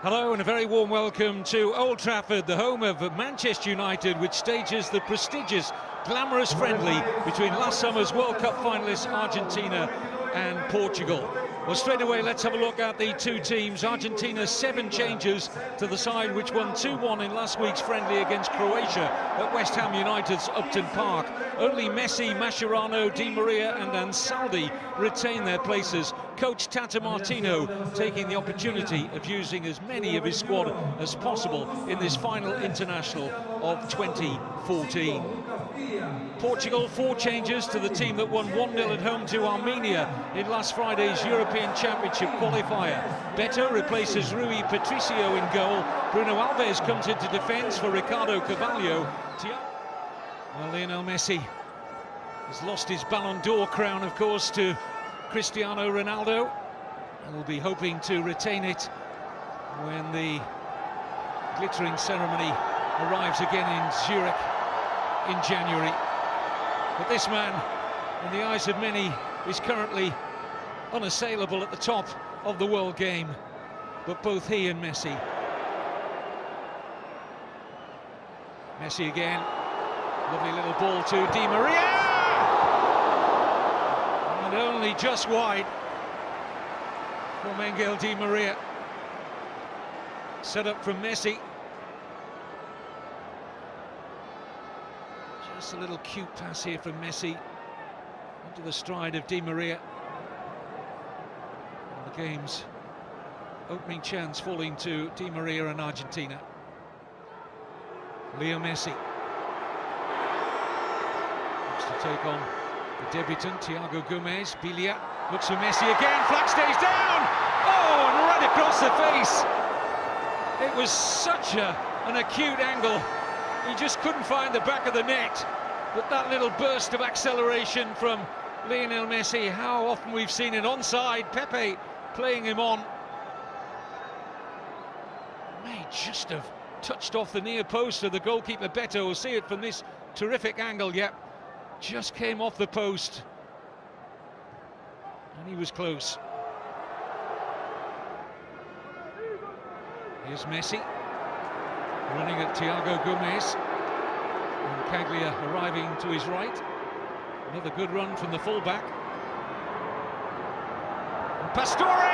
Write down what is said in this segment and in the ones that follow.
Hello and a very warm welcome to Old Trafford, the home of Manchester United, which stages the prestigious, glamorous friendly between last summer's World Cup finalists Argentina and Portugal. Well, straight away, let's have a look at the two teams. Argentina's 7 changes to the side which won 2-1 in last week's friendly against Croatia at West Ham United's Upton Park. Only Messi, Mascherano, Di Maria and Ansaldi retain their places. Coach Tata Martino taking the opportunity of using as many of his squad as possible in this final international of 2014. Portugal, 4 changes to the team that won 1-0 at home to Armenia in last Friday's European Championship qualifier. Beto replaces Rui Patricio in goal. Bruno Alves comes into defence for Ricardo Carvalho. Well, Lionel Messi has lost his Ballon d'Or crown, of course, to Cristiano Ronaldo, and will be hoping to retain it when the glittering ceremony arrives again in Zurich in January. But this man, in the eyes of many, is currently unassailable at the top of the world game. But both he and Messi. Messi again. Lovely little ball to Di Maria! And only just wide for Miguel Di Maria. Set up from Messi. Just a little cute pass here from Messi into the stride of Di Maria. And the game's opening chance falling to Di Maria and Argentina. Leo Messi looks to take on the debutant Thiago Gomez. Bilia looks for Messi again. Flag stays down. Oh, and right across the face. It was such an acute angle. He just couldn't find the back of the net. But that little burst of acceleration from Lionel Messi, how often we've seen it onside. Pepe playing him on. May just have touched off the near post of the goalkeeper. Beto will see it from this terrific angle. Yep, just came off the post. And he was close. Here's Messi running at Thiago Gomez. And Caglia arriving to his right. Another good run from the fullback. And Pastore!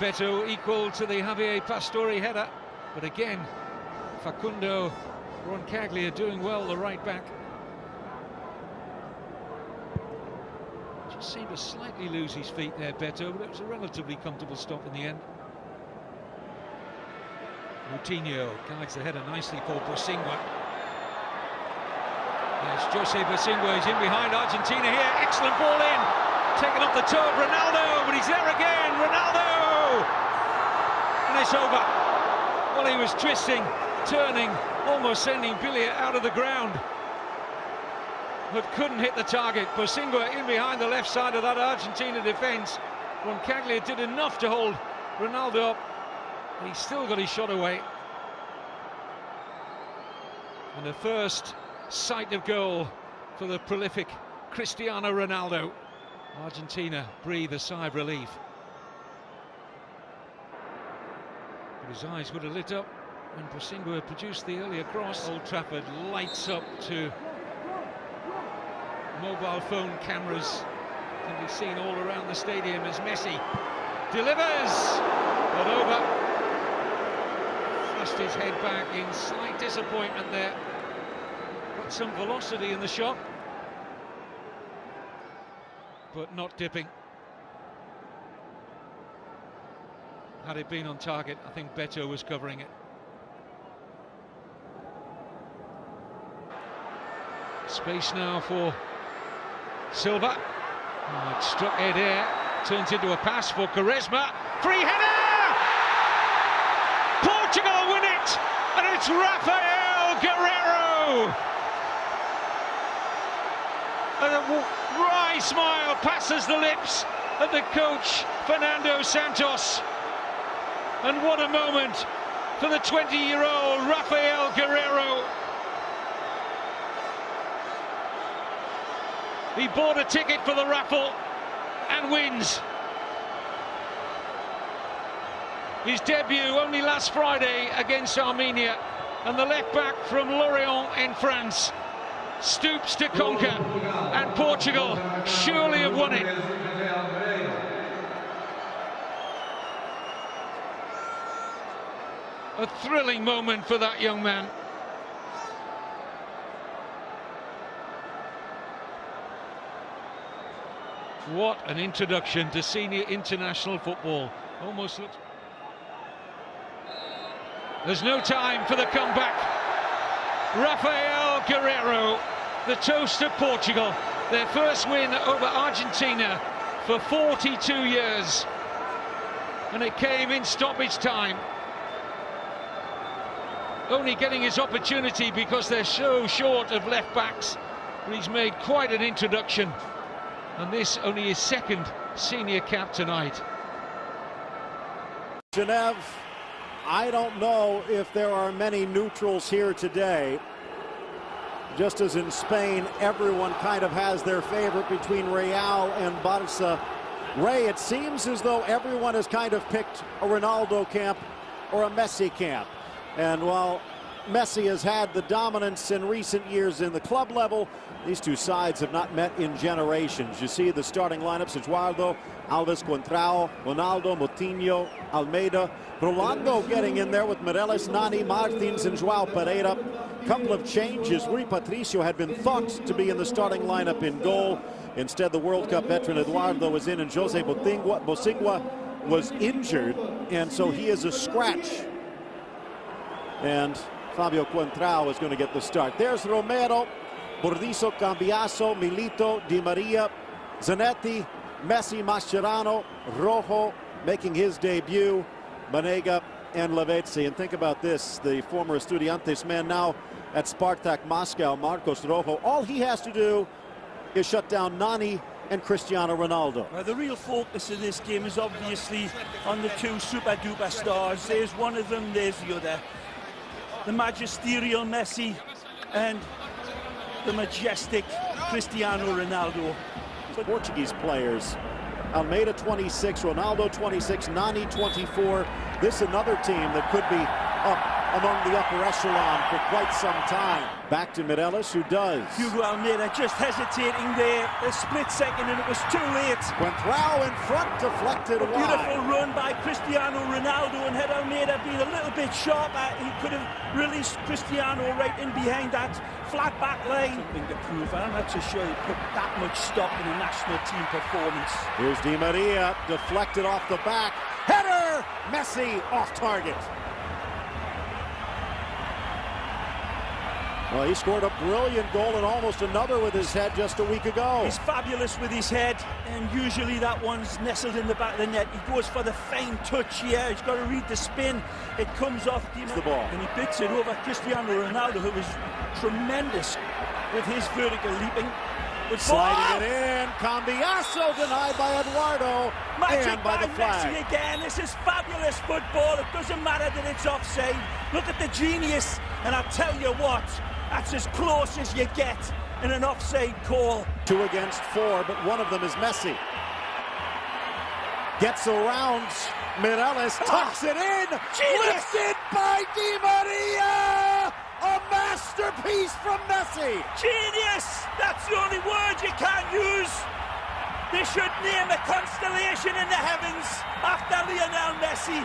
Beto equal to the Javier Pastore header. But again, Facundo Roncaglia doing well, the right back. Just seemed to slightly lose his feet there, Beto, but it was a relatively comfortable stop in the end. Coutinho guides the header nicely for Bosingwa. Yes, Jose Bosingwa is in behind Argentina here. Excellent ball in. Taken off the toe of Ronaldo, but he's there again. Ronaldo! And it's over. Well, he was twisting, turning, almost sending Bilia out of the ground, but couldn't hit the target. Bosingwa in behind the left side of that Argentina defence. Roncaglia did enough to hold Ronaldo up, and he still got his shot away. And the first sight of goal for the prolific Cristiano Ronaldo. Argentina breathe a sigh of relief. But his eyes would have lit up when Bosingwa produced the earlier cross. Old Trafford lights up to mobile phone cameras. Can be seen all around the stadium as Messi delivers, but over. Thrust his head back in slight disappointment there. Got some velocity in the shot, but not dipping. Had it been on target, I think Beto was covering it. Space now for Silva. Oh, it struck head air, turns into a pass for Quaresma. Free header! Portugal win it, and it's Rafael Guerreiro. A wry smile passes the lips of the coach, Fernando Santos. And what a moment for the 20-year-old Rafael Guerreiro. He bought a ticket for the raffle and wins. His debut only last Friday against Armenia, and the left-back from Lorient in France stoops to conquer, and Portugal surely have won it. A thrilling moment for that young man. What an introduction to senior international football. Almost looks... There's no time for the comeback. Rafael Guerreiro, the toast of Portugal. Their first win over Argentina for 42 years. And it came in stoppage time. Only getting his opportunity because they're so short of left-backs. But he's made quite an introduction. And this only his second senior cap tonight. Genève, I don't know if there are many neutrals here today. Just as in Spain, everyone kind of has their favorite between Real and Barca. Ray, it seems as though everyone has kind of picked a Ronaldo camp or a Messi camp. And while Messi has had the dominance in recent years in the club level, these two sides have not met in generations. You see the starting lineups: Eduardo, Alves, Contrao, Ronaldo, Moutinho, Almeida. Rolando getting in there with Morelos, Nani, Martins, and Joao Pereira. Couple of changes. Rui Patricio had been thought to be in the starting lineup in goal. Instead, the World Cup veteran Eduardo was in, and Jose Bosingwa was injured, and so he is a scratch. And Fabio Contrao is going to get the start. There's Romero, Bordizo, Cambiaso, Milito, Di Maria, Zanetti, Messi, Mascherano, Rojo making his debut, Banega and Lavezzi. And think about this, the former Estudiantes man now at Spartak Moscow, Marcos Rojo. All he has to do is shut down Nani and Cristiano Ronaldo. The real focus of this game is obviously on the two super-duper stars. There's one of them, there's the other. The magisterial Messi and the majestic Cristiano Ronaldo. But Portuguese players, Almeida 26, Ronaldo 26, Nani 24. This another team that could be up among the upper echelon for quite some time. Back to Morelos, who does. Hugo Almeida just hesitating there a split second, and it was too late. Contrao in front, deflected wide. Beautiful run by Cristiano Ronaldo, and had Almeida been a little bit sharper, he could have released Cristiano right in behind that flat back line. Something to prove. I'm not so sure he put that much stock in a national team performance. Here's Di Maria, deflected off the back. Header! Messi off target. Well, he scored a brilliant goal and almost another with his head just a week ago. He's fabulous with his head, and usually that one's nestled in the back of the net. He goes for the fine touch here. He's got to read the spin. It comes off the ball, and he bits it over Cristiano Ronaldo, who is tremendous with his vertical leaping. Sliding it in, Cambiaso denied by Eduardo. Magic and by the flag. Messi again. This is fabulous football. It doesn't matter that it's offside. Look at the genius, and I'll tell you what, that's as close as you get in an offside call. 2 against 4, but one of them is Messi. Gets around Morelos, tucks it in, lifted by Di Maria! A masterpiece from Messi! Genius! That's the only word you can't use. They should name a constellation in the heavens after Lionel Messi.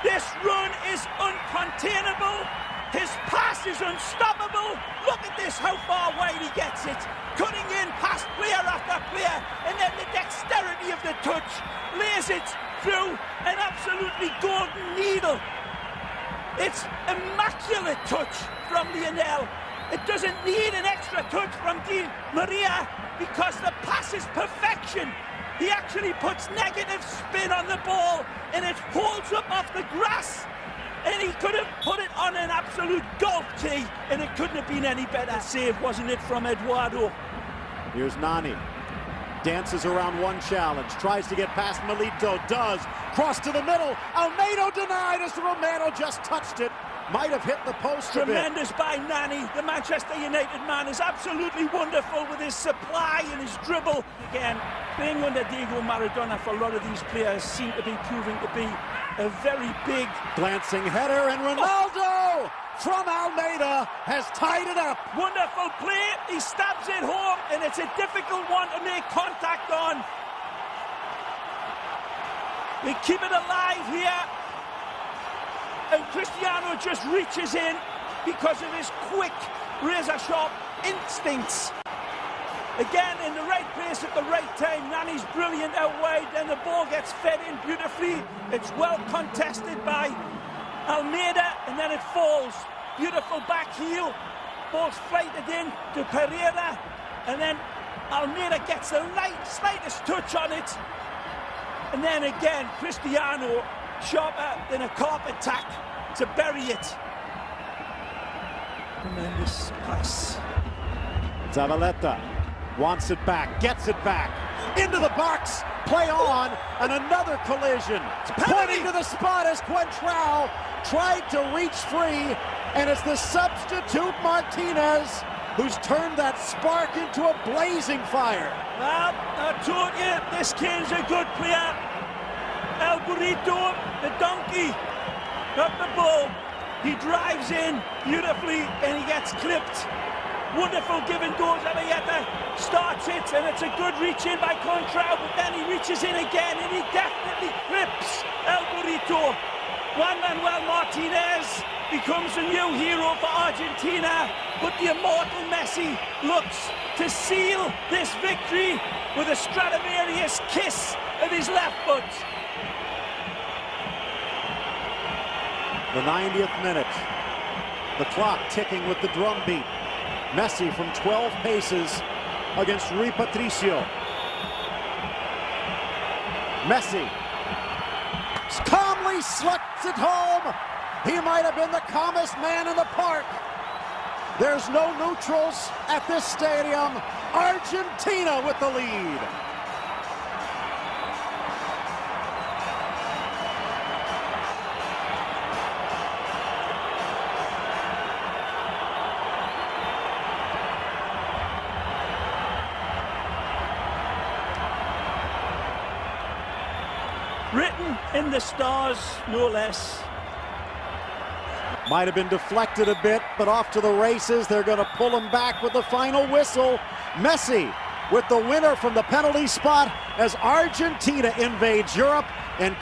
This run is uncontainable. His pass is unstoppable. Look at this, how far wide he gets it. Cutting in past player after player, and then the dexterity of the touch lays it through an absolutely golden needle. It's immaculate touch from Lionel. It doesn't need an extra touch from Di Maria because the pass is perfection. He actually puts negative spin on the ball and it holds up off the grass. And he could have put it on an absolute golf tee, and it couldn't have been any better save, wasn't it, from Eduardo? Here's Nani. Dances around one challenge, tries to get past Milito, does. Cross to the middle, Almeida denied as Romero just touched it. might have hit the post a bit. Tremendous by Nani. The Manchester United man is absolutely wonderful with his supply and his dribble. Again, playing under Diego Maradona for a lot of these players seem to be proving to be a very big... Glancing header, and Ronaldo from Almeida has tied it up. Wonderful play. He stabs it home, and it's a difficult one to make contact on. They keep it alive here. And Cristiano just reaches in because of his quick, razor-sharp instincts. Again, in the right place at the right time. Nani's brilliant out wide, and the ball gets fed in beautifully. It's well contested by Almeida, and then it falls. Beautiful back heel. Ball's flighted in to Pereira, and then Almeida gets the slightest touch on it. And then again, Cristiano, sharper than a carpet tack to bury it. Tremendous pass. Zavaleta wants it back, gets it back, into the box, play on, and another collision. Pointing to the spot as Quentrao tried to reach free, and it's the substitute Martinez who's turned that spark into a blazing fire. Well, I told you, this kid's a good player. El Burrito, the donkey, not the bull. He drives in beautifully and he gets clipped. Wonderful give and goes. Arietta starts it, and it's a good reach in by Contrao, but then he reaches in again and he definitely clips El Burrito. Juan Manuel Martinez becomes a new hero for Argentina, but the immortal Messi looks to seal this victory with a Stradivarius kiss of his left foot. The 90th minute. The clock ticking with the drum beat. Messi from 12 paces against Rui Patricio. Messi calmly sluts it home. He might have been the calmest man in the park. There's no neutrals at this stadium. Argentina with the lead. Written in the stars, no less. Might have been deflected a bit, but off to the races. They're going to pull him back with the final whistle. Messi with the winner from the penalty spot as Argentina invades Europe and